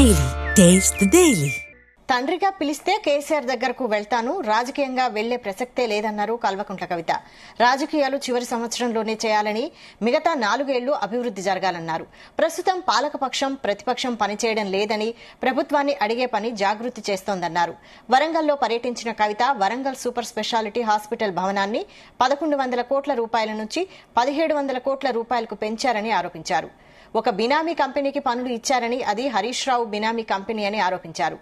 Daily taste the daily. తండ్రిగా పిలిస్తే కేసీఆర్ దగ్గరకు వెళ్తాను, రాజకీయంగా వెళ్లే ప్రసక్తే లేదన్నారు కల్వకుంట్ల కవిత. రాజకీయాలు చివరి సంవత్సరంలోనే చేయాలని, మిగతా 4 ఏళ్లు అభివృద్ది జరగాలన్నారు. ప్రస్తుతం పాలకపక్షం ప్రతిపక్షం పనిచేయడం లేదని, ప్రభుత్వాన్ని అడిగే పని జాగృతి చేస్తోందన్నారు. వరంగల్లో పర్యటించిన కవిత వరంగల్ సూపర్ స్పెషాలిటీ హాస్పిటల్ భవనాన్ని 1100 కోట్ల రూపాయల నుంచి 1700 కోట్ల రూపాయలకు పెంచారని ఆరోపించారు. ఒక బినామీ కంపెనీకి పనులు ఇచ్చారని, అది హరీష్ రావు బినామీ కంపెనీ అని ఆరోపించారు.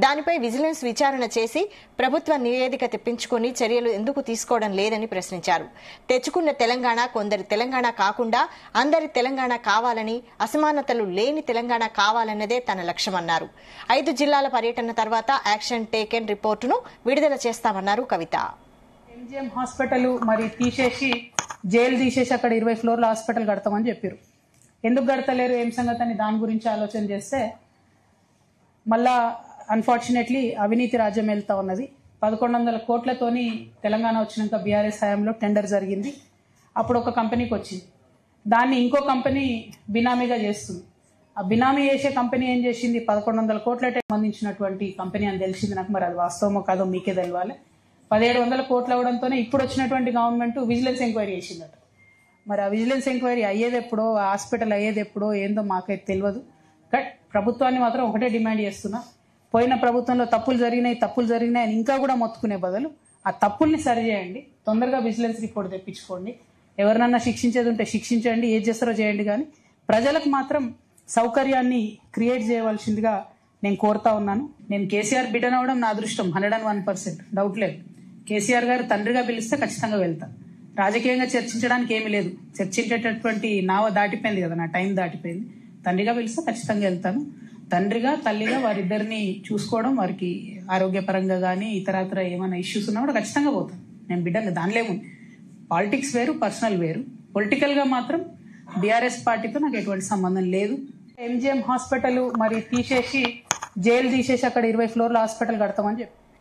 దానిపై విజిలెన్స్ విచారణ చేసి ప్రభుత్వ నివేదిక తెప్పించుకుని చర్యలు ఎందుకు తీసుకోవడం లేదని ప్రశ్నించారు. తెచ్చుకున్న తెలంగాణ కొందరి తెలంగాణ కాకుండా అందరి తెలంగాణ కావాలని, అసమానతలు లేని తెలంగాణ కావాలన్నదే తన లక్ష్యమన్నారు. 5 జిల్లాల పర్యటన తర్వాత యాక్షన్ టేకెన్ రిపోర్టును విడుదల చేస్తామన్నారు కవిత. ఎంజిఎం హాస్పిటల్ మరి తీసేసి జైలు తీసేసి అక్కడ 20 ఫ్లోర్ల హాస్పిటల్ కడతామని చెప్పారు. ఎందుకు కడతలేరు, ఏం సంగతి అని దాని గురించి ఆలోచన చేస్తే మళ్ళా అన్ఫార్చునేట్లీ అవినీతి రాజ్యం వెళ్తా ఉన్నది. 1100 కోట్లతోని తెలంగాణ వచ్చినాక బీఆర్ఎస్ హయాంలో టెండర్ జరిగింది. అప్పుడు ఒక కంపెనీకి వచ్చింది, దాన్ని ఇంకో కంపెనీ బినామీగా చేస్తుంది. ఆ బినామీ చేసే కంపెనీ ఏం చేసింది, 1100 కోట్లకే సంబంధించినటువంటి కంపెనీ అని తెలిసింది నాకు. మరి అది వాస్తవమో కాదో మీకే తెలియాలి. 1700 కోట్లు అవడంతోనే ఇప్పుడు వచ్చినటువంటి గవర్నమెంట్ విజిలెన్స్ ఎంక్వైరీ చేసిందట. మరి ఆ విజిలెన్స్ ఎంక్వైరీ అయ్యేది ఎప్పుడో, హాస్పిటల్ అయ్యేది ఎప్పుడో ఏందో మాకైతే తెలియదు. బట్ ప్రభుత్వాన్ని మాత్రం ఒకటే డిమాండ్ చేస్తున్నా, పోయిన ప్రభుత్వంలో తప్పులు జరిగినాయి అని ఇంకా కూడా మొత్తుకునే బదులు ఆ తప్పుల్ని సరిచేయండి, తొందరగా విజిలెన్స్ రిపోర్ట్ తెప్పించుకోండి, ఎవరినన్నా శిక్షించేది ఉంటే శిక్షించండి, ఏది చేస్తారో చేయండి, కానీ ప్రజలకు మాత్రం సౌకర్యాన్ని క్రియేట్ చేయవలసిందిగా నేను కోరుతా ఉన్నాను. నేను కేసీఆర్ బిడ్డనవడం నా అదృష్టం, 101% డౌట్ లేదు. కేసీఆర్ గారు తండ్రిగా పిలిస్తే ఖచ్చితంగా వెళ్తాను. రాజకీయంగా చర్చించడానికి ఏమీ లేదు, చర్చించేటటువంటి నావ దాటిపోయింది కదా, నా టైం దాటిపోయింది. తండ్రిగా పిలిస్తే ఖచ్చితంగా వెళ్తాను. తండ్రిగా తల్లిగా వారిద్దరిని చూసుకోవడం, వారికి ఆరోగ్యపరంగా కానీ ఇతరత్ర ఏమైనా ఇష్యూస్ ఉన్నా కూడా ఖచ్చితంగా పోతాను. నేను బిడ్డని దానిలేముంది. పాలిటిక్స్ వేరు, పర్సనల్ వేరు. పొలిటికల్ గా మాత్రం బీఆర్ఎస్ పార్టీతో నాకు ఎటువంటి సంబంధం లేదు. ఎంజిఎం హాస్పిటల్ మరి తీసేసి జైలు తీసేసి అక్కడ 20 ఫ్లోర్ల హాస్పిటల్ కడతామని చెప్పి